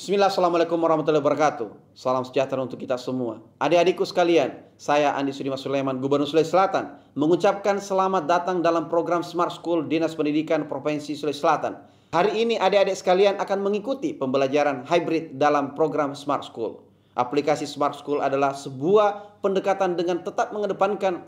Bismillah, Assalamualaikum warahmatullahi wabarakatuh. Salam sejahtera untuk kita semua. Adik-adikku sekalian, saya Andi Sudimas Sulaiman, Gubernur Sulawesi Selatan, mengucapkan selamat datang dalam program Smart School Dinas Pendidikan Provinsi Sulawesi Selatan. Hari ini adik-adik sekalian akan mengikuti pembelajaran hybrid dalam program Smart School. Aplikasi Smart School adalah sebuah pendekatan dengan tetap mengedepankan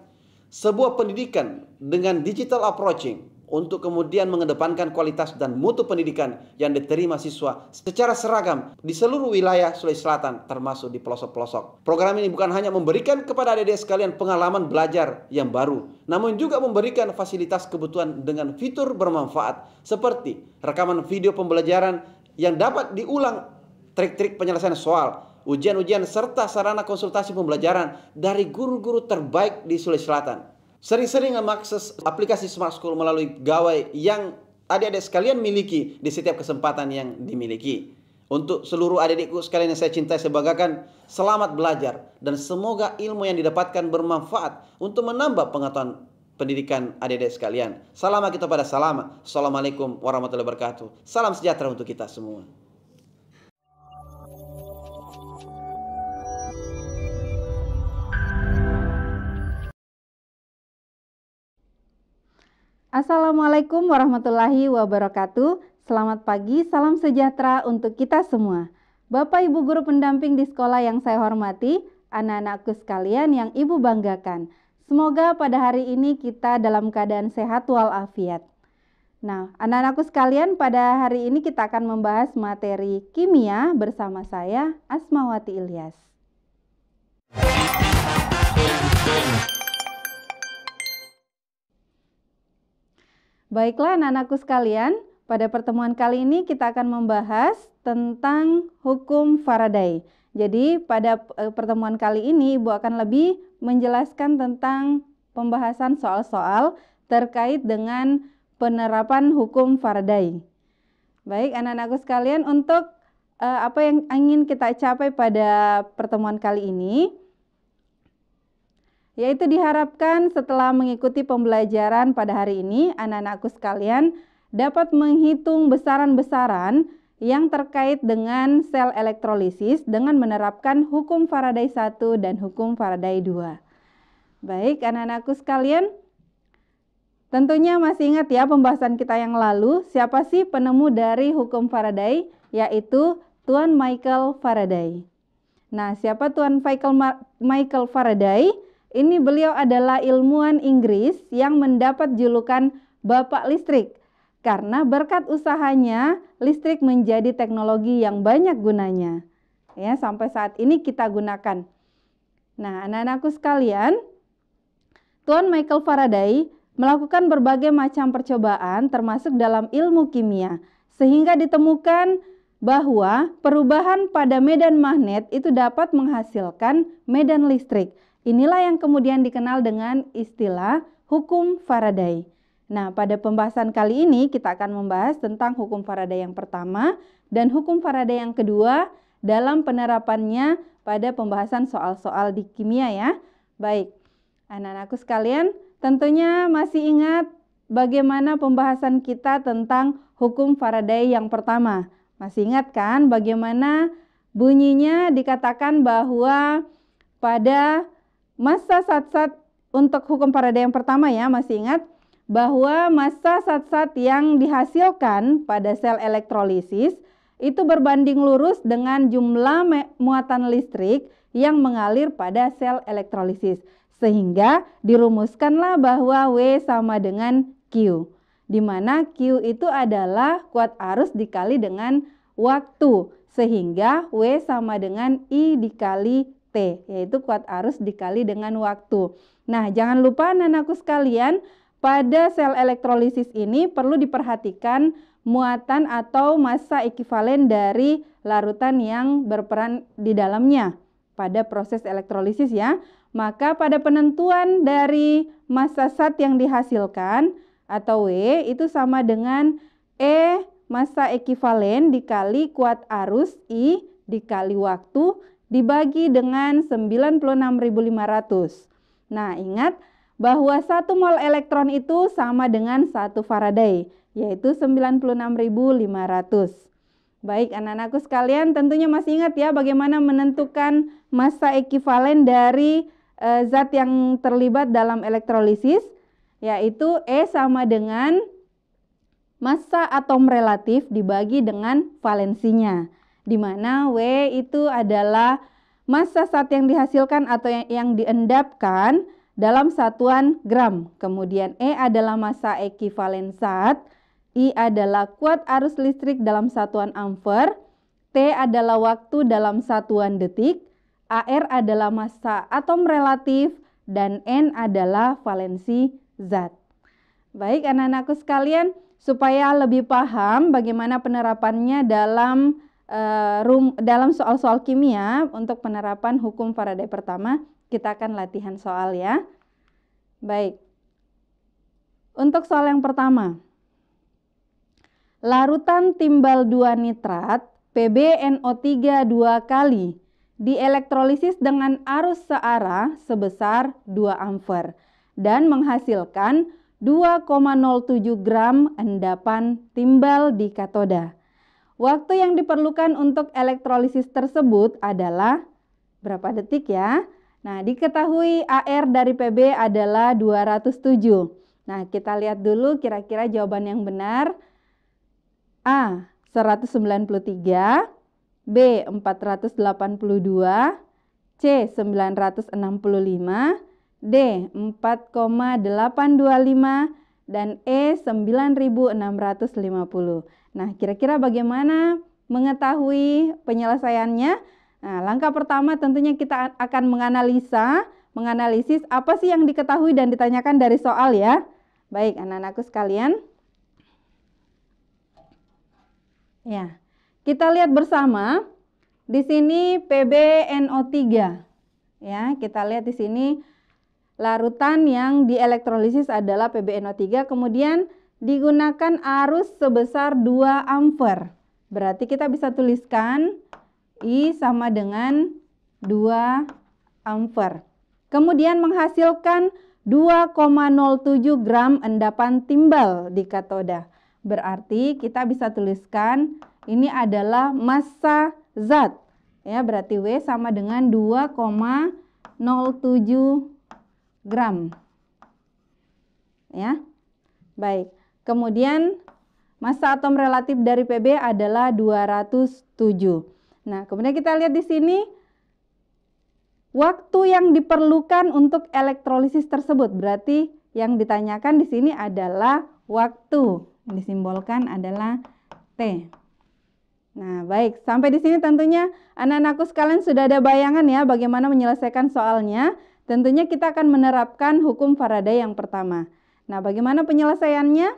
sebuah pendidikan dengan digital approaching, untuk kemudian mengedepankan kualitas dan mutu pendidikan yang diterima siswa secara seragam di seluruh wilayah Sulawesi Selatan, termasuk di pelosok-pelosok. Program ini bukan hanya memberikan kepada adik-adik sekalian pengalaman belajar yang baru, namun juga memberikan fasilitas kebutuhan dengan fitur bermanfaat seperti rekaman video pembelajaran yang dapat diulang, trik-trik penyelesaian soal, ujian-ujian, serta sarana konsultasi pembelajaran dari guru-guru terbaik di Sulawesi Selatan. Sering-sering mengakses aplikasi Smart School melalui gawai yang adik-adik sekalian miliki di setiap kesempatan yang dimiliki. Untuk seluruh adik-adikku sekalian yang saya cintai, saya banggakan, selamat belajar dan semoga ilmu yang didapatkan bermanfaat untuk menambah pengetahuan pendidikan adik-adik sekalian. Salam kita pada salam. Assalamualaikum warahmatullahi wabarakatuh. Salam sejahtera untuk kita semua. Assalamualaikum warahmatullahi wabarakatuh. Selamat pagi, salam sejahtera untuk kita semua. Bapak Ibu guru pendamping di sekolah yang saya hormati, anak-anakku sekalian yang Ibu banggakan. Semoga pada hari ini kita dalam keadaan sehat walafiat. Nah, anak-anakku sekalian, pada hari ini kita akan membahas materi kimia bersama saya, Asmawati Ilyas. Baiklah anak-anakku sekalian, pada pertemuan kali ini kita akan membahas tentang hukum Faraday. Jadi pada pertemuan kali ini Ibu akan lebih menjelaskan tentang pembahasan soal-soal terkait dengan penerapan hukum Faraday. Baik anak-anakku sekalian, untuk apa yang ingin kita capai pada pertemuan kali ini, yaitu diharapkan setelah mengikuti pembelajaran pada hari ini, anak-anakku sekalian dapat menghitung besaran-besaran yang terkait dengan sel elektrolisis dengan menerapkan hukum Faraday 1 dan hukum Faraday 2. Baik, anak-anakku sekalian, tentunya masih ingat ya pembahasan kita yang lalu, siapa sih penemu dari hukum Faraday? Yaitu Tuan Michael Faraday. Nah, siapa Tuan Michael Faraday? Ini beliau adalah ilmuwan Inggris yang mendapat julukan Bapak Listrik karena berkat usahanya listrik menjadi teknologi yang banyak gunanya. Ya, sampai saat ini kita gunakan. Nah, anak-anakku sekalian, Tuan Michael Faraday melakukan berbagai macam percobaan termasuk dalam ilmu kimia sehingga ditemukan bahwa perubahan pada medan magnet itu dapat menghasilkan medan listrik. Inilah yang kemudian dikenal dengan istilah hukum Faraday. Nah, pada pembahasan kali ini kita akan membahas tentang hukum Faraday yang pertama dan hukum Faraday yang kedua dalam penerapannya pada pembahasan soal-soal di kimia ya. Baik, anak-anakku sekalian, tentunya masih ingat bagaimana pembahasan kita tentang hukum Faraday yang pertama. Masih ingat kan bagaimana bunyinya? Dikatakan bahwa pada massa zat-zat untuk hukum Faraday yang pertama ya, masih ingat bahwa massa zat-zat yang dihasilkan pada sel elektrolisis itu berbanding lurus dengan jumlah muatan listrik yang mengalir pada sel elektrolisis. Sehingga dirumuskanlah bahwa W sama dengan Q, di mana Q itu adalah kuat arus dikali dengan waktu, sehingga W sama dengan I dikali T, yaitu kuat arus dikali dengan waktu. Nah, jangan lupa anak-anakku sekalian, pada sel elektrolisis ini perlu diperhatikan muatan atau massa ekivalen dari larutan yang berperan di dalamnya pada proses elektrolisis ya. Maka pada penentuan dari massa zat yang dihasilkan atau W itu sama dengan E massa ekivalen dikali kuat arus I dikali waktu dibagi dengan 96.500. Nah, ingat bahwa 1 mol elektron itu sama dengan 1 Faraday, yaitu 96.500. Baik, anak-anakku sekalian, tentunya masih ingat ya bagaimana menentukan massa ekivalen dari zat yang terlibat dalam elektrolisis, yaitu E sama dengan massa atom relatif dibagi dengan valensinya, di mana W itu adalah massa zat yang dihasilkan atau yang diendapkan dalam satuan gram. Kemudian E adalah massa ekivalen zat, I adalah kuat arus listrik dalam satuan ampere, T adalah waktu dalam satuan detik, AR adalah massa atom relatif, dan N adalah valensi zat. Baik anak-anakku sekalian, supaya lebih paham bagaimana penerapannya dalam soal-soal kimia untuk penerapan hukum Faraday pertama, kita akan latihan soal ya. Baik, untuk soal yang pertama. Larutan timbal 2 nitrat PbNO3 2 kali dielektrolisis dengan arus searah sebesar 2 ampere dan menghasilkan 2,07 gram endapan timbal di katoda. Waktu yang diperlukan untuk elektrolisis tersebut adalah berapa detik ya? Nah, diketahui AR dari Pb adalah 207. Nah, kita lihat dulu kira-kira jawaban yang benar. A 193, B 482, C 965, D 4,825, dan E 9650. Nah, kira-kira bagaimana mengetahui penyelesaiannya? Nah, langkah pertama tentunya kita akan menganalisis apa sih yang diketahui dan ditanyakan dari soal ya. Baik, anak-anakku sekalian. Ya, kita lihat bersama di sini PbNO3. Ya, kita lihat di sini larutan yang dielektrolisis adalah PbNO3, kemudian digunakan arus sebesar 2 ampere. Berarti kita bisa tuliskan I sama dengan 2 ampere. Kemudian menghasilkan 2,07 gram endapan timbal di katoda. Berarti kita bisa tuliskan ini adalah massa zat. Ya, berarti W sama dengan 2,07 gram. Ya. Baik. Kemudian massa atom relatif dari Pb adalah 207. Nah, kemudian kita lihat di sini waktu yang diperlukan untuk elektrolisis tersebut. Berarti yang ditanyakan di sini adalah waktu. Yang disimbolkan adalah T. Nah, baik. Sampai di sini tentunya anak-anakku sekalian sudah ada bayangan ya bagaimana menyelesaikan soalnya. Tentunya kita akan menerapkan hukum Faraday yang pertama. Nah, bagaimana penyelesaiannya?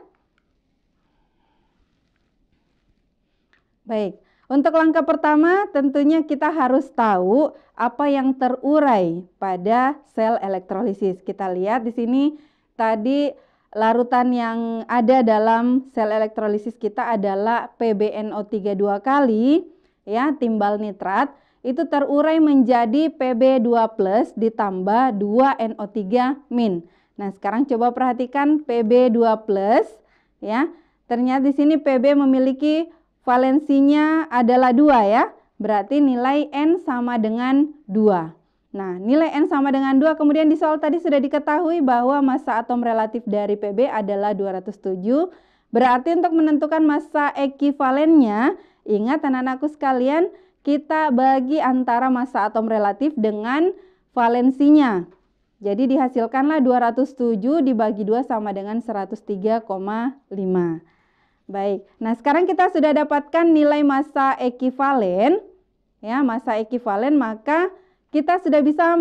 Baik. Untuk langkah pertama tentunya kita harus tahu apa yang terurai pada sel elektrolisis. Kita lihat di sini tadi larutan yang ada dalam sel elektrolisis kita adalah PbNO3 2 kali ya timbal nitrat, itu terurai menjadi Pb2+ ditambah 2NO3-. Nah, sekarang coba perhatikan Pb2+ ya. Ternyata di sini Pb memiliki valensinya adalah 2 ya. Berarti nilai N sama dengan 2. Nah, nilai N sama dengan 2, kemudian di soal tadi sudah diketahui bahwa massa atom relatif dari Pb adalah 207. Berarti untuk menentukan massa ekivalennya, ingat anak-anakku sekalian, kita bagi antara massa atom relatif dengan valensinya. Jadi dihasilkanlah 207 dibagi 2 sama dengan 103,5. Baik, nah sekarang kita sudah dapatkan nilai massa ekivalen. Ya, massa ekivalen, maka kita sudah bisa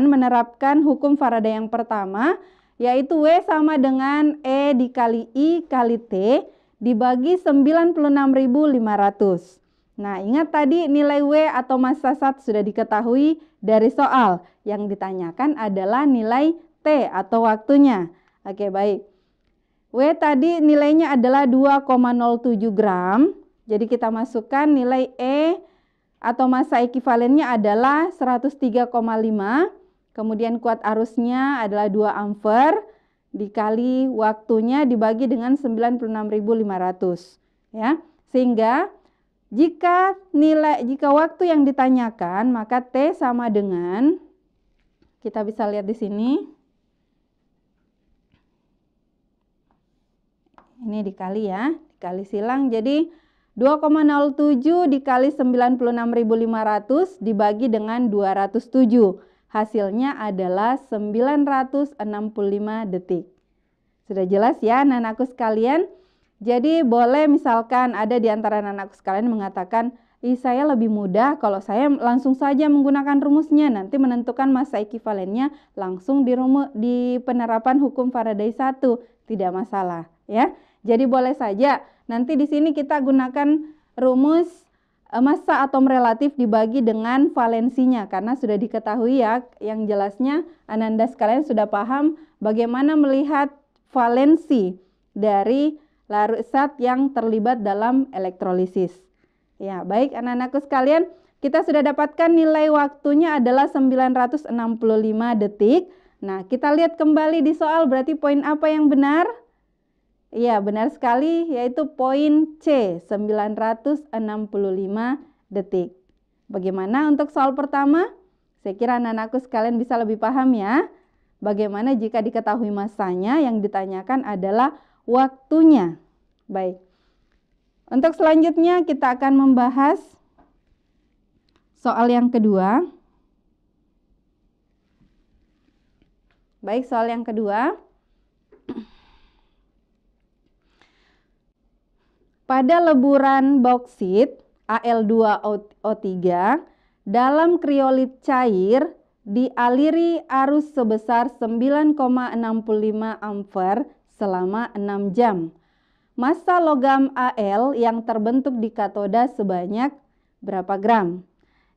menerapkan hukum Faraday yang pertama, yaitu W sama dengan E dikali I kali T dibagi 96.500. Nah, ingat tadi nilai W atau massa zat sudah diketahui dari soal. Yang ditanyakan adalah nilai T atau waktunya. Oke, baik. W tadi nilainya adalah 2,07 gram. Jadi kita masukkan nilai E atau massa ekivalennya adalah 103,5, kemudian kuat arusnya adalah 2 ampere, dikali waktunya dibagi dengan 96.500. ya. Sehingga jika waktu yang ditanyakan, maka T sama dengan, kita bisa lihat di sini. Ini dikali ya, dikali silang. Jadi 2,07 dikali 96.500 dibagi dengan 207. Hasilnya adalah 965 detik. Sudah jelas ya anak-anakku sekalian? Jadi boleh misalkan ada di antara anak-anakku sekalian mengatakan, saya lebih mudah kalau saya langsung saja menggunakan rumusnya, nanti menentukan massa ekivalennya langsung di penerapan hukum Faraday 1. Tidak masalah ya. Jadi boleh saja nanti di sini kita gunakan rumus massa atom relatif dibagi dengan valensinya, karena sudah diketahui ya, yang jelasnya Ananda sekalian sudah paham bagaimana melihat valensi dari larut zat yang terlibat dalam elektrolisis. Ya, baik anak-anakku sekalian, kita sudah dapatkan nilai waktunya adalah 965 detik. Nah, kita lihat kembali di soal, berarti poin apa yang benar? Iya, benar sekali, yaitu poin C, 965 detik. Bagaimana untuk soal pertama? Saya kira anak-anakku sekalian bisa lebih paham ya. Bagaimana jika diketahui massanya, yang ditanyakan adalah waktunya. Baik. Untuk selanjutnya kita akan membahas soal yang kedua. Baik, soal yang kedua. Pada leburan bauksit Al2O3 dalam kriolit cair dialiri arus sebesar 9,65 ampere selama 6 jam. Massa logam Al yang terbentuk di katoda sebanyak berapa gram?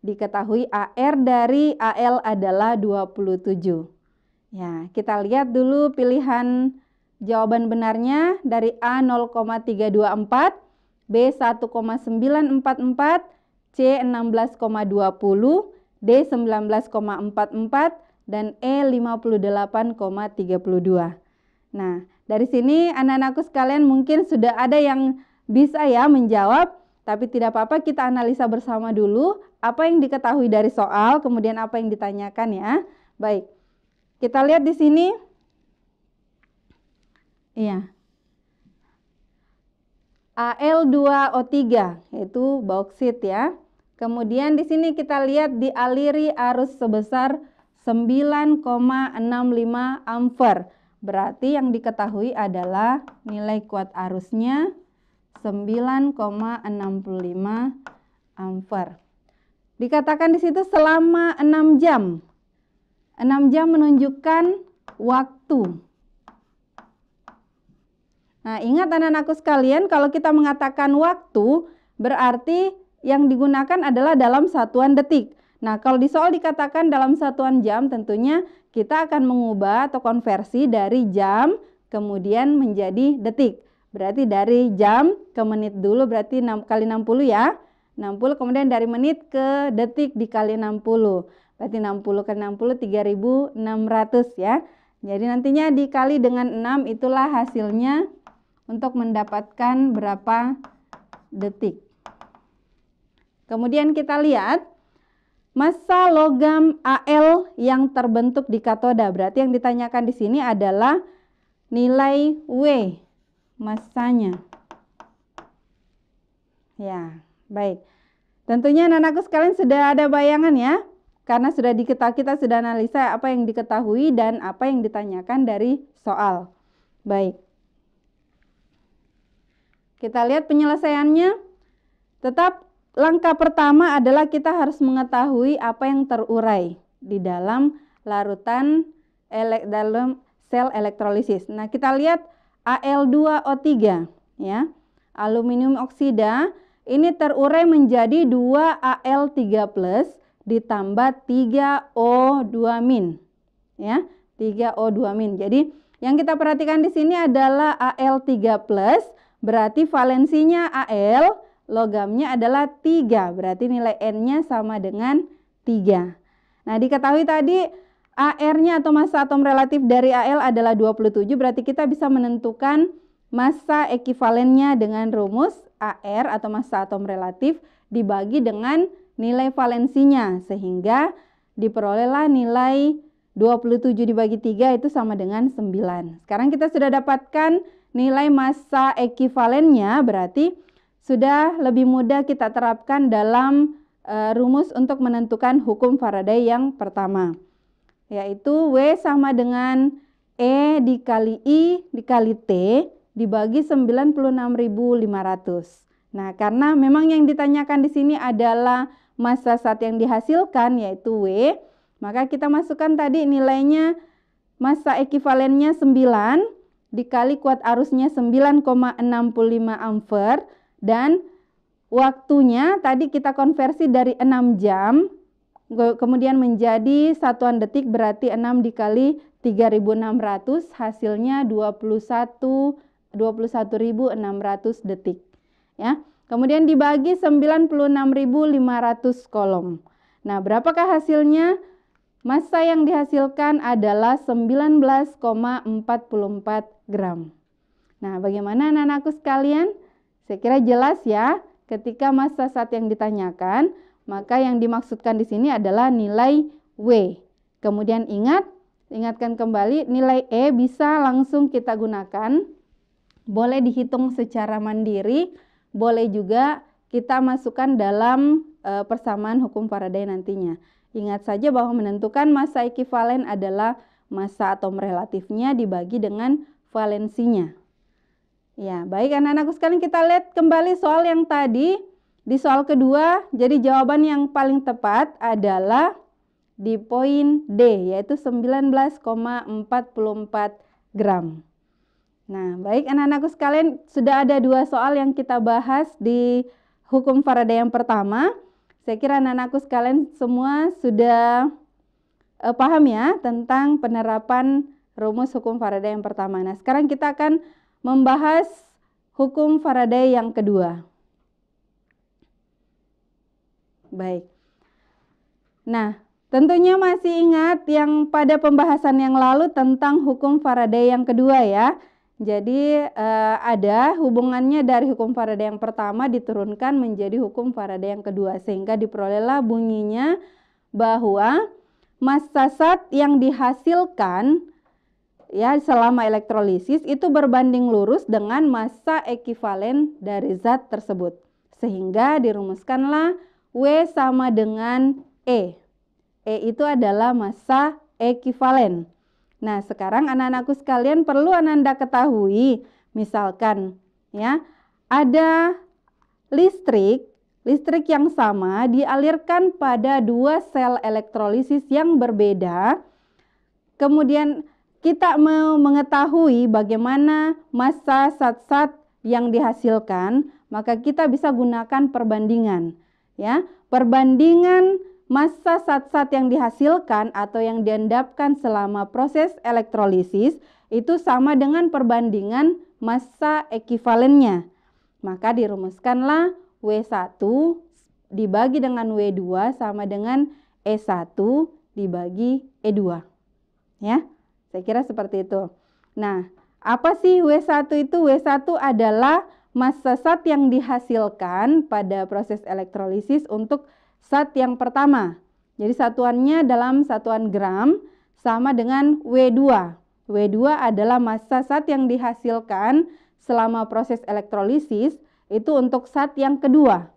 Diketahui AR dari Al adalah 27. Ya, kita lihat dulu pilihan jawaban benarnya dari A 0,324, B 1,944, C 16,20, D 19,44, dan E 58,32. Nah, dari sini anak-anakku sekalian mungkin sudah ada yang bisa ya menjawab, tapi tidak apa-apa, kita analisa bersama dulu apa yang diketahui dari soal, kemudian apa yang ditanyakan ya. Baik, kita lihat di sini. Iya. Al2O3 yaitu bauksit ya. Kemudian di sini kita lihat dialiri arus sebesar 9,65 ampere. Berarti yang diketahui adalah nilai kuat arusnya 9,65 ampere. Dikatakan di situ selama 6 jam. 6 jam menunjukkan waktu. Nah, ingat anak-anakku sekalian, kalau kita mengatakan waktu, berarti yang digunakan adalah dalam satuan detik. Nah, kalau di soal dikatakan dalam satuan jam, tentunya kita akan mengubah atau konversi dari jam kemudian menjadi detik. Berarti dari jam ke menit dulu, berarti 6 kali 60 ya. 60, kemudian dari menit ke detik dikali 60. Berarti 60 kali 60, 3.600 ya. Jadi nantinya dikali dengan 6, itulah hasilnya untuk mendapatkan berapa detik. Kemudian kita lihat massa logam Al yang terbentuk di katoda. Berarti yang ditanyakan di sini adalah nilai W, massanya. Ya, baik. Tentunya anak-anakku sekalian sudah ada bayangan ya, karena sudah kita sudah analisa apa yang diketahui dan apa yang ditanyakan dari soal. Baik. Kita lihat penyelesaiannya. Tetap langkah pertama adalah kita harus mengetahui apa yang terurai di dalam larutan dalam sel elektrolisis. Nah, kita lihat Al2O3 ya. Aluminium oksida ini terurai menjadi 2Al3+ ditambah 3O2-. Ya, 3O2-. Jadi, yang kita perhatikan di sini adalah Al3+, berarti valensinya Al, logamnya adalah 3, berarti nilai N-nya sama dengan 3. Nah, diketahui tadi AR-nya atau massa atom relatif dari Al adalah 27, berarti kita bisa menentukan massa ekivalennya dengan rumus AR atau massa atom relatif dibagi dengan nilai valensinya, sehingga diperolehlah nilai 27 dibagi 3 itu sama dengan 9. Sekarang kita sudah dapatkan nilai massa ekivalennya, berarti sudah lebih mudah kita terapkan dalam rumus untuk menentukan hukum Faraday yang pertama, yaitu W sama dengan E dikali I dikali T dibagi 96.500. Nah, karena memang yang ditanyakan di sini adalah massa zat yang dihasilkan, yaitu W, maka kita masukkan tadi nilainya, massa ekivalennya 9 dikali kuat arusnya 9,65 ampere, dan waktunya tadi kita konversi dari 6 jam kemudian menjadi satuan detik, berarti 6 dikali 3.600, hasilnya 21.600 detik. Ya. Kemudian dibagi 96.500 kolom. Nah, berapakah hasilnya? Massa yang dihasilkan adalah 19,44 gram. Nah, bagaimana anak-anakku sekalian? Saya kira jelas ya, ketika massa zat yang ditanyakan, maka yang dimaksudkan di sini adalah nilai W. Kemudian ingatkan kembali, nilai E bisa langsung kita gunakan, boleh dihitung secara mandiri, boleh juga kita masukkan dalam persamaan hukum Faraday nantinya. Ingat saja bahwa menentukan massa ekivalen adalah massa atom relatifnya dibagi dengan valensinya. Ya, baik anak-anakku sekalian, kita lihat kembali soal yang tadi. Di soal kedua, jadi jawaban yang paling tepat adalah di poin D, yaitu 19,44 gram. Nah, baik anak-anakku sekalian, sudah ada 2 soal yang kita bahas di hukum Faraday yang pertama. Saya kira anak-anakku sekalian semua sudah paham ya tentang penerapan rumus hukum Faraday yang pertama. Nah, sekarang kita akan membahas hukum Faraday yang kedua. Baik. Nah, tentunya masih ingat yang pada pembahasan yang lalu tentang hukum Faraday yang kedua ya. Jadi ada hubungannya dari hukum Faraday yang pertama diturunkan menjadi hukum Faraday yang kedua, sehingga diperolehlah bunyinya bahwa massa zat yang dihasilkan ya selama elektrolisis itu berbanding lurus dengan massa ekivalen dari zat tersebut. Sehingga dirumuskanlah W sama dengan E. E itu adalah massa ekivalen. Nah, sekarang anak-anakku sekalian perlu Anda ketahui, misalkan ya, ada listrik yang sama dialirkan pada 2 sel elektrolisis yang berbeda. Kemudian kita mau mengetahui bagaimana massa zat-zat yang dihasilkan, maka kita bisa gunakan perbandingan. Ya, perbandingan massa zat-zat yang dihasilkan atau yang diendapkan selama proses elektrolisis itu sama dengan perbandingan massa ekivalennya. Maka dirumuskanlah W1 dibagi dengan W2 sama dengan E1 dibagi E2. Ya, saya kira seperti itu. Nah, apa sih W1 itu? W1 adalah massa zat yang dihasilkan pada proses elektrolisis untuk zat yang pertama. Jadi satuannya dalam satuan gram sama dengan W2. W2 adalah massa zat yang dihasilkan selama proses elektrolisis itu untuk zat yang kedua.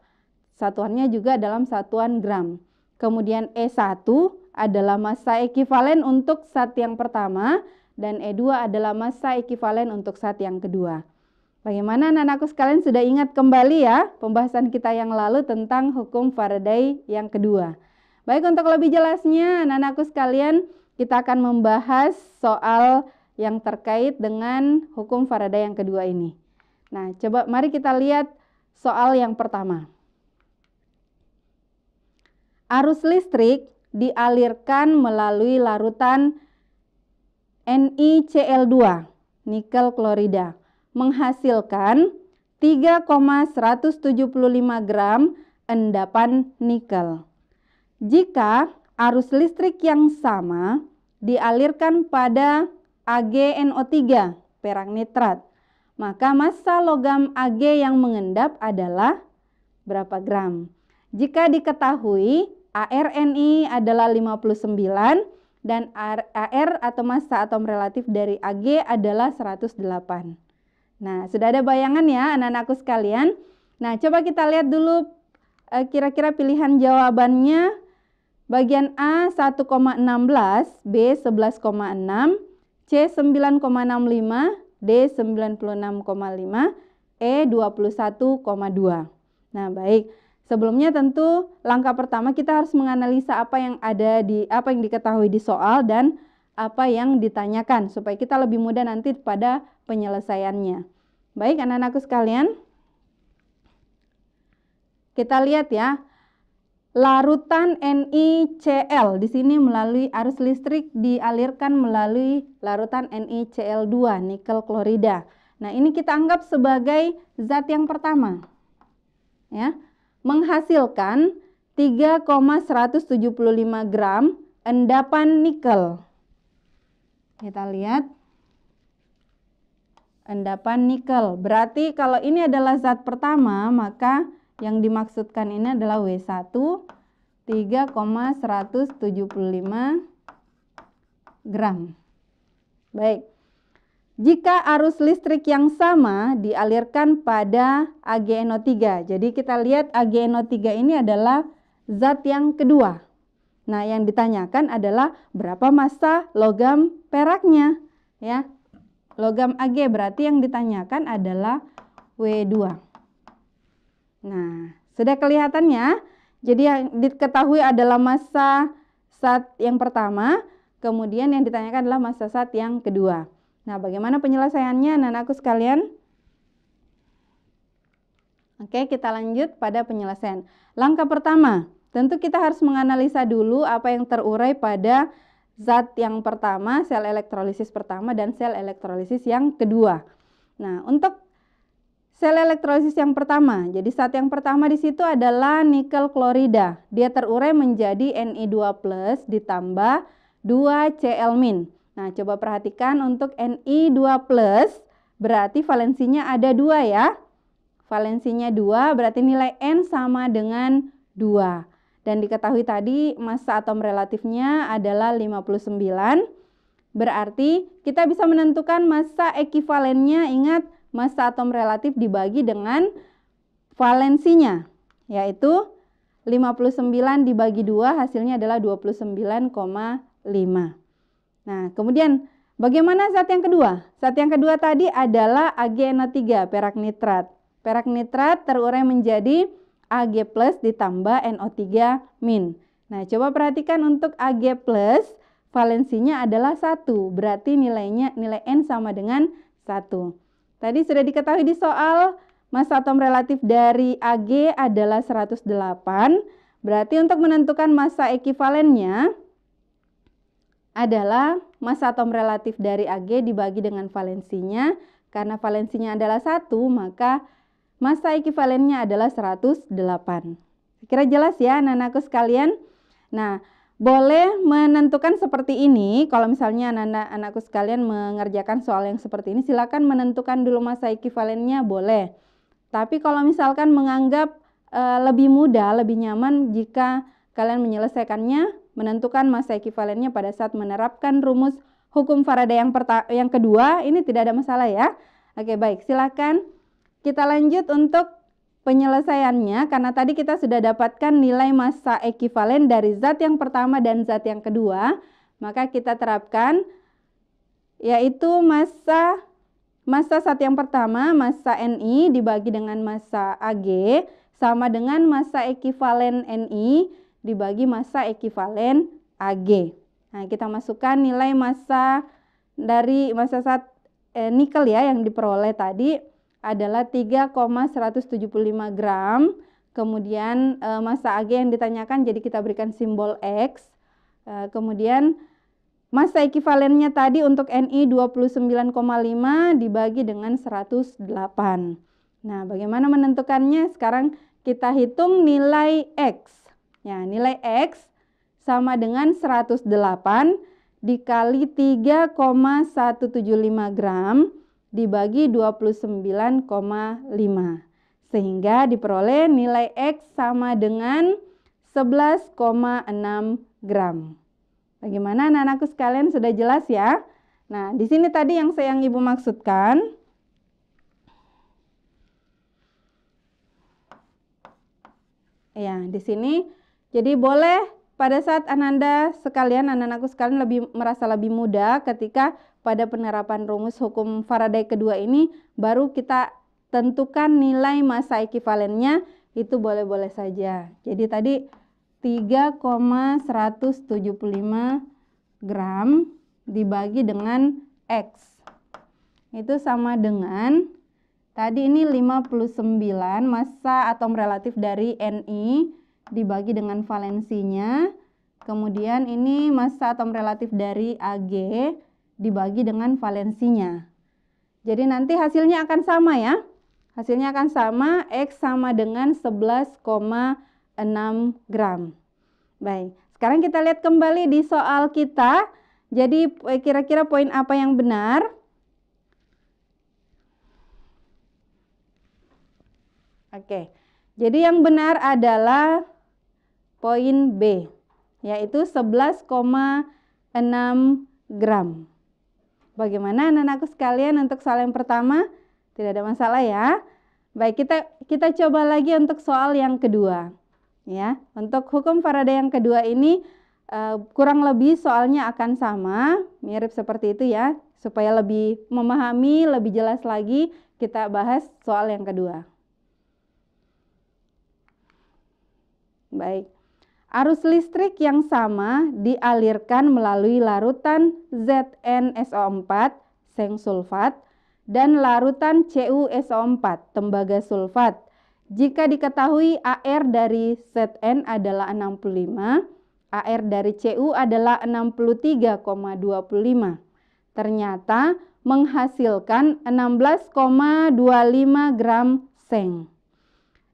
Satuannya juga dalam satuan gram. Kemudian E1 adalah massa ekivalen untuk zat yang pertama dan E2 adalah massa ekivalen untuk zat yang kedua. Bagaimana anak-anakku sekalian sudah ingat kembali ya pembahasan kita yang lalu tentang hukum Faraday yang kedua. Baik, untuk lebih jelasnya anak-anakku sekalian kita akan membahas soal yang terkait dengan hukum Faraday yang kedua ini. Nah, coba mari kita lihat soal yang pertama. Arus listrik dialirkan melalui larutan NiCl2, nikel klorida, menghasilkan 3,175 gram endapan nikel. Jika arus listrik yang sama dialirkan pada AgNO3, perak nitrat, maka massa logam Ag yang mengendap adalah berapa gram? Jika diketahui ArNi adalah 59 dan Ar atau massa atom relatif dari Ag adalah 108. Nah, sudah ada bayangan ya anak-anakku sekalian. Nah, coba kita lihat dulu kira-kira pilihan jawabannya. Bagian A 1,16, B 11,6, C 9,65, D 96,5, E 21,2. Nah, baik. Sebelumnya tentu langkah pertama kita harus menganalisa apa yang diketahui di soal dan apa yang ditanyakan supaya kita lebih mudah nanti pada penyelesaiannya. Baik, anak-anakku sekalian. Kita lihat ya. Larutan NiCl di sini melalui arus listrik dialirkan melalui larutan NiCl2, nikel klorida. Nah, ini kita anggap sebagai zat yang pertama. Ya, menghasilkan 3,175 gram endapan nikel. Kita lihat endapan nikel. Berarti kalau ini adalah zat pertama, maka yang dimaksudkan ini adalah W1 3,175 gram. Baik. Jika arus listrik yang sama dialirkan pada AgNO3. Jadi kita lihat AgNO3 ini adalah zat yang kedua. Nah, yang ditanyakan adalah berapa massa logam peraknya, ya. Logam Ag berarti yang ditanyakan adalah W2. Nah, sudah kelihatannya. Jadi yang diketahui adalah massa zat yang pertama, kemudian yang ditanyakan adalah massa zat yang kedua. Nah, bagaimana penyelesaiannya anak-anakku sekalian? Oke, kita lanjut pada penyelesaian. Langkah pertama, tentu kita harus menganalisa dulu apa yang terurai pada zat yang pertama, sel elektrolisis pertama dan sel elektrolisis yang kedua. Nah, untuk sel elektrolisis yang pertama, jadi zat yang pertama di situ adalah nikel klorida. Dia terurai menjadi Ni2+ ditambah 2Cl-. Nah, coba perhatikan untuk Ni2+, berarti valensinya ada 2 ya. Valensinya 2, berarti nilai N sama dengan 2. Dan diketahui tadi massa atom relatifnya adalah 59. Berarti kita bisa menentukan massa ekivalennya, ingat massa atom relatif dibagi dengan valensinya, yaitu 59 dibagi 2 hasilnya adalah 29,5. Nah, kemudian bagaimana zat yang kedua? Zat yang kedua tadi adalah AgNO3, perak nitrat. Perak nitrat terurai menjadi Ag+ ditambah NO3-. Nah, coba perhatikan untuk Ag+, valensinya adalah 1, berarti nilai N sama dengan 1. Tadi sudah diketahui di soal, massa atom relatif dari Ag adalah 108. Berarti untuk menentukan massa ekivalennya adalah massa atom relatif dari Ag dibagi dengan valensinya. Karena valensinya adalah 1, maka massa ekivalennya adalah 108. Kira jelas ya anak-anakku sekalian? Nah, boleh menentukan seperti ini. Kalau misalnya anak-anakku sekalian mengerjakan soal yang seperti ini, silakan menentukan dulu massa ekivalennya, boleh. Tapi kalau misalkan menganggap lebih mudah, lebih nyaman jika kalian menyelesaikannya, menentukan massa ekivalennya pada saat menerapkan rumus hukum Faraday yang kedua, ini tidak ada masalah ya. Oke, baik, silakan kita lanjut untuk penyelesaiannya, karena tadi kita sudah dapatkan nilai massa ekivalen dari zat yang pertama dan zat yang kedua, maka kita terapkan yaitu massa zat yang pertama, massa Ni dibagi dengan massa Ag sama dengan massa ekivalen Ni dibagi massa ekivalen Ag. Nah, kita masukkan nilai massa dari massa zat nikel ya yang diperoleh tadi adalah 3,175 gram. Kemudian massa Ag yang ditanyakan, jadi kita berikan simbol X. Kemudian massa ekivalennya tadi untuk Ni 29,5 dibagi dengan 108. Nah, bagaimana menentukannya? Sekarang kita hitung nilai X. Ya, nilai X sama dengan 108 dikali 3,175 gram dibagi 29,5. Sehingga diperoleh nilai X sama dengan 11,6 gram. Bagaimana anak-anakku sekalian, sudah jelas ya? Nah, di sini tadi yang Ibu maksudkan. Ya, di sini jadi boleh pada saat anak-anakku sekalian merasa lebih mudah ketika pada penerapan rumus hukum Faraday kedua ini baru kita tentukan nilai massa ekivalennya, itu boleh-boleh saja. Jadi tadi 3,175 gram dibagi dengan X. Itu sama dengan, tadi ini 59 massa atom relatif dari Ni dibagi dengan valensinya. Kemudian ini massa atom relatif dari Ag dibagi dengan valensinya. Jadi nanti hasilnya akan sama ya. Hasilnya akan sama, X sama dengan 11,6 gram. Baik, sekarang kita lihat kembali di soal kita. Jadi kira-kira poin apa yang benar? Oke, jadi yang benar adalah poin B, yaitu 11,6 gram. Bagaimana anak-anakku sekalian untuk soal yang pertama? Tidak ada masalah ya. Baik, kita coba lagi untuk soal yang kedua. Ya, untuk hukum Faraday yang kedua ini kurang lebih soalnya akan sama, mirip seperti itu ya. Supaya lebih memahami, lebih jelas lagi, kita bahas soal yang kedua. Baik, arus listrik yang sama dialirkan melalui larutan ZnSO4 seng sulfat dan larutan CuSO4 tembaga sulfat. Jika diketahui AR dari Zn adalah 65, AR dari Cu adalah 63,25. Ternyata menghasilkan 16,25 gram seng.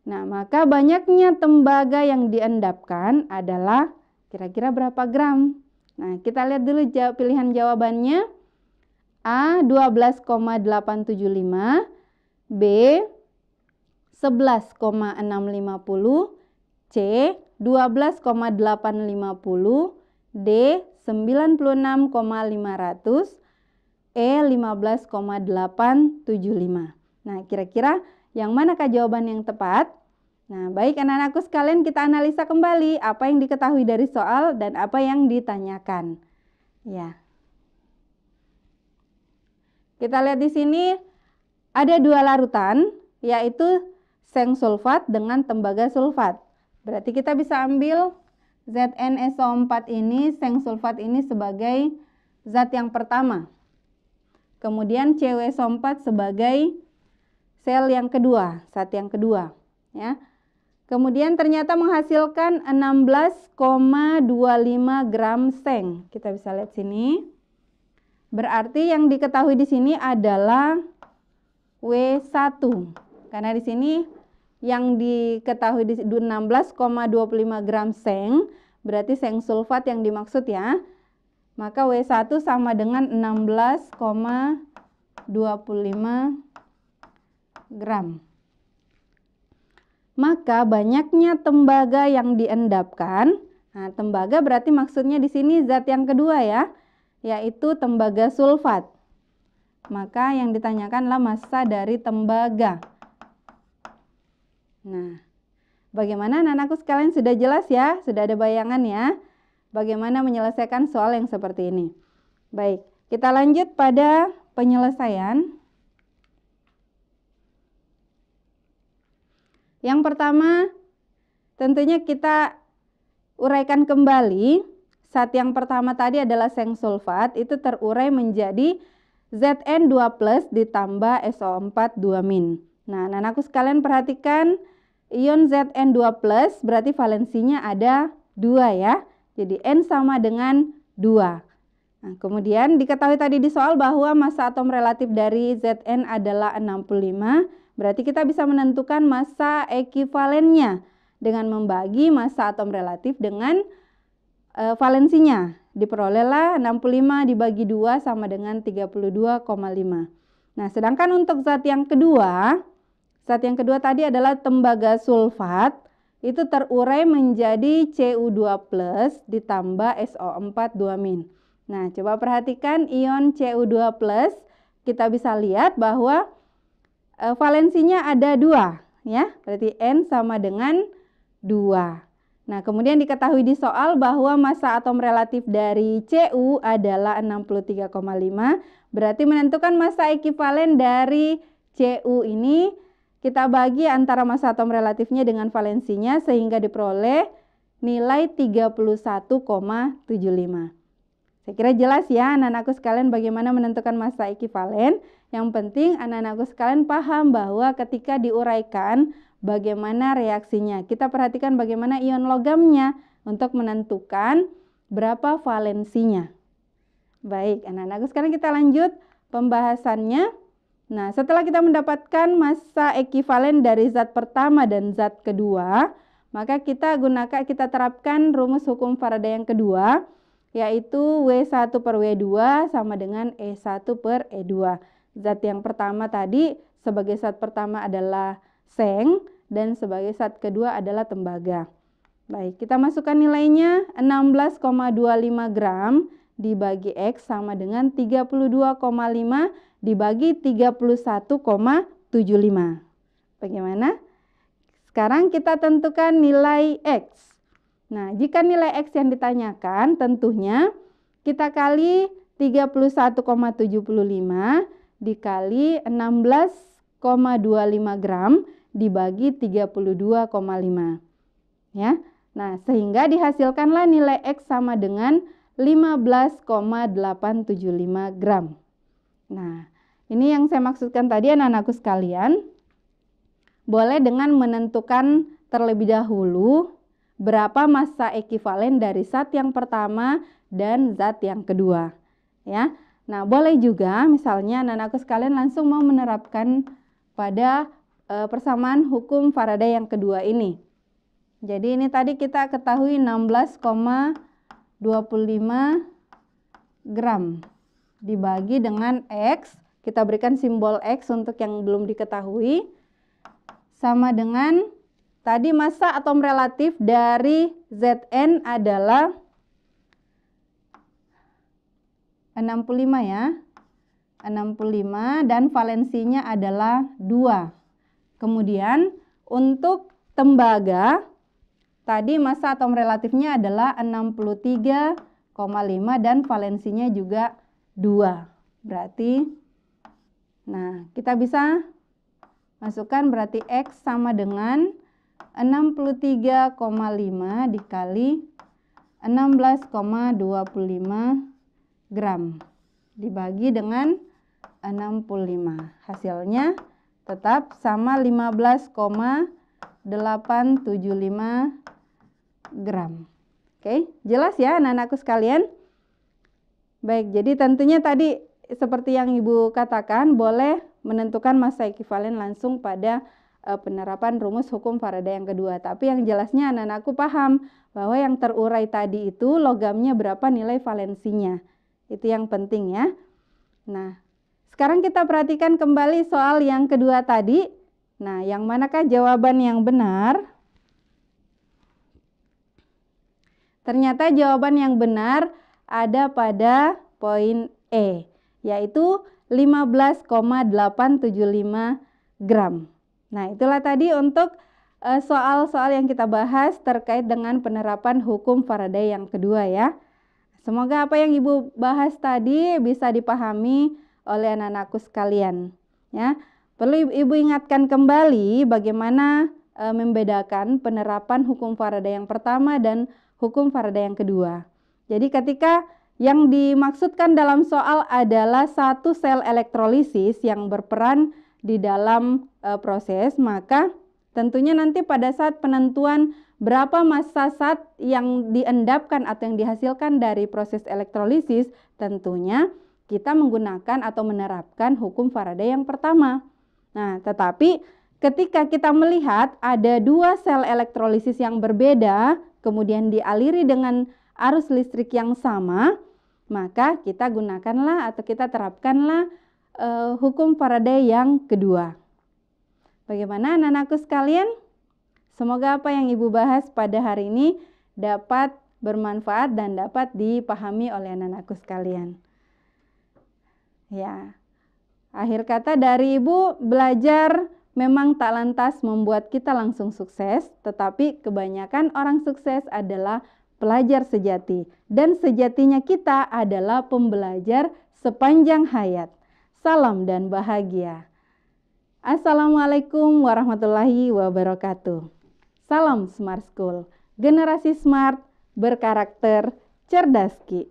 Nah, maka banyaknya tembaga yang diendapkan adalah kira-kira berapa gram? Nah, kita lihat dulu pilihan jawabannya. A 12,875, B 11,650, C 12,850, D 96,500, E 15,875. Nah, kira-kira yang manakah jawaban yang tepat? Nah, baik anak-anakku sekalian, kita analisa kembali apa yang diketahui dari soal dan apa yang ditanyakan. Ya. Kita lihat di sini ada dua larutan, yaitu seng sulfat dengan tembaga sulfat. Berarti kita bisa ambil ZnSO4 ini, seng sulfat ini sebagai zat yang pertama. Kemudian CuSO4 sebagai sel yang kedua, zat yang kedua. Ya. Kemudian ternyata menghasilkan 16,25 gram seng. Kita bisa lihat sini. Berarti yang diketahui di sini adalah W1. Karena di sini yang diketahui di 16,25 gram seng, berarti seng sulfat yang dimaksud ya. Maka W1 sama dengan 16,25 gram. Maka banyaknya tembaga yang diendapkan. Nah, tembaga berarti maksudnya di sini zat yang kedua ya, yaitu tembaga sulfat. Maka yang ditanyakanlah massa dari tembaga. Nah, bagaimana anak-anakku sekalian, sudah jelas ya? Sudah ada bayangan ya? Bagaimana menyelesaikan soal yang seperti ini? Baik, kita lanjut pada penyelesaian. Yang pertama, tentunya kita uraikan kembali. Zat yang pertama tadi adalah seng sulfat, itu terurai menjadi Zn2+ ditambah SO4 2-. Nah, anak-anakku sekalian perhatikan, ion Zn2+ berarti valensinya ada 2 ya. Jadi N sama dengan 2. Nah, kemudian diketahui tadi di soal bahwa massa atom relatif dari Zn adalah 65, berarti kita bisa menentukan massa ekivalennya dengan membagi massa atom relatif dengan valensinya. Diperolehlah 65 dibagi 2 sama dengan 32,5. Nah, sedangkan untuk zat yang kedua tadi adalah tembaga sulfat, itu terurai menjadi Cu2+ ditambah SO4 2-. Nah, coba perhatikan ion Cu2+, kita bisa lihat bahwa valensinya ada 2, ya. Berarti N sama dengan 2. Nah, kemudian diketahui di soal bahwa massa atom relatif dari Cu adalah 63,5, berarti menentukan massa ekivalen dari Cu ini kita bagi antara massa atom relatifnya dengan valensinya sehingga diperoleh nilai 31,75. Saya kira jelas ya anak-anakku sekalian bagaimana menentukan massa ekivalen. Yang penting anak-anakku sekalian paham bahwa ketika diuraikan bagaimana reaksinya. Kita perhatikan bagaimana ion logamnya untuk menentukan berapa valensinya. Baik, anak-anakku sekarang kita lanjut pembahasannya. Nah, setelah kita mendapatkan massa ekivalen dari zat pertama dan zat kedua, maka kita terapkan rumus hukum Faraday yang kedua, yaitu W1 per W2 sama dengan E1 per E2. Zat yang pertama tadi sebagai zat pertama adalah seng dan sebagai zat kedua adalah tembaga. Baik, kita masukkan nilainya 16,25 gram dibagi X sama dengan 32,5 dibagi 31,75. Bagaimana? Sekarang kita tentukan nilai X. Nah, jika nilai X yang ditanyakan tentunya kita kali 31,75 dikali 16,25 gram dibagi 32,5. Ya. Nah, sehingga dihasilkanlah nilai X sama dengan 15,875 gram. Nah, ini yang saya maksudkan tadi anak-anakku sekalian. Boleh dengan menentukan terlebih dahulu berapa massa ekivalen dari zat yang pertama dan zat yang kedua. Ya. Nah, boleh juga misalnya anak-anakku sekalian langsung mau menerapkan pada persamaan hukum Faraday yang kedua ini. Jadi ini tadi kita ketahui 16,25 gram dibagi dengan X, kita berikan simbol X untuk yang belum diketahui, sama dengan tadi massa atom relatif dari Zn adalah 65 ya. 65 dan valensinya adalah 2. Kemudian untuk tembaga tadi massa atom relatifnya adalah 63,5 dan valensinya juga 2. Berarti nah, kita bisa masukkan berarti X sama dengan 63,5 dikali 16,25 gram dibagi dengan 65. Hasilnya tetap sama 15,875 gram. Oke, jelas ya anak-anakku sekalian? Baik, jadi tentunya tadi seperti yang Ibu katakan, boleh menentukan massa ekivalen langsung pada penerapan rumus hukum Faraday yang kedua. Tapi yang jelasnya anak-anakku paham bahwa yang terurai tadi itu logamnya berapa nilai valensinya. Itu yang penting ya. Nah, sekarang kita perhatikan kembali soal yang kedua tadi. Nah, yang manakah jawaban yang benar? Ternyata jawaban yang benar ada pada poin E, yaitu 15,875 gram. Nah, itulah tadi untuk soal-soal yang kita bahas terkait dengan penerapan hukum Faraday yang kedua ya. Semoga apa yang Ibu bahas tadi bisa dipahami oleh anak-anakku sekalian. Ya, perlu Ibu ingatkan kembali bagaimana membedakan penerapan hukum Faraday yang pertama dan hukum Faraday yang kedua. Jadi ketika yang dimaksudkan dalam soal adalah satu sel elektrolisis yang berperan di dalam proses, maka tentunya nanti pada saat penentuan berapa massa zat yang diendapkan atau yang dihasilkan dari proses elektrolisis, tentunya kita menggunakan atau menerapkan hukum Faraday yang pertama. Nah, tetapi ketika kita melihat ada dua sel elektrolisis yang berbeda, kemudian dialiri dengan arus listrik yang sama, maka kita gunakanlah atau kita terapkanlah hukum Faraday yang kedua. Bagaimana anak-anakku sekalian? Semoga apa yang Ibu bahas pada hari ini dapat bermanfaat dan dapat dipahami oleh anak-anakku sekalian. Ya, akhir kata dari Ibu, belajar memang tak lantas membuat kita langsung sukses, tetapi kebanyakan orang sukses adalah pelajar sejati. Dan sejatinya kita adalah pembelajar sepanjang hayat. Salam dan bahagia. Assalamualaikum warahmatullahi wabarakatuh. Salam Smart School, generasi smart, berkarakter, cerdas Ki.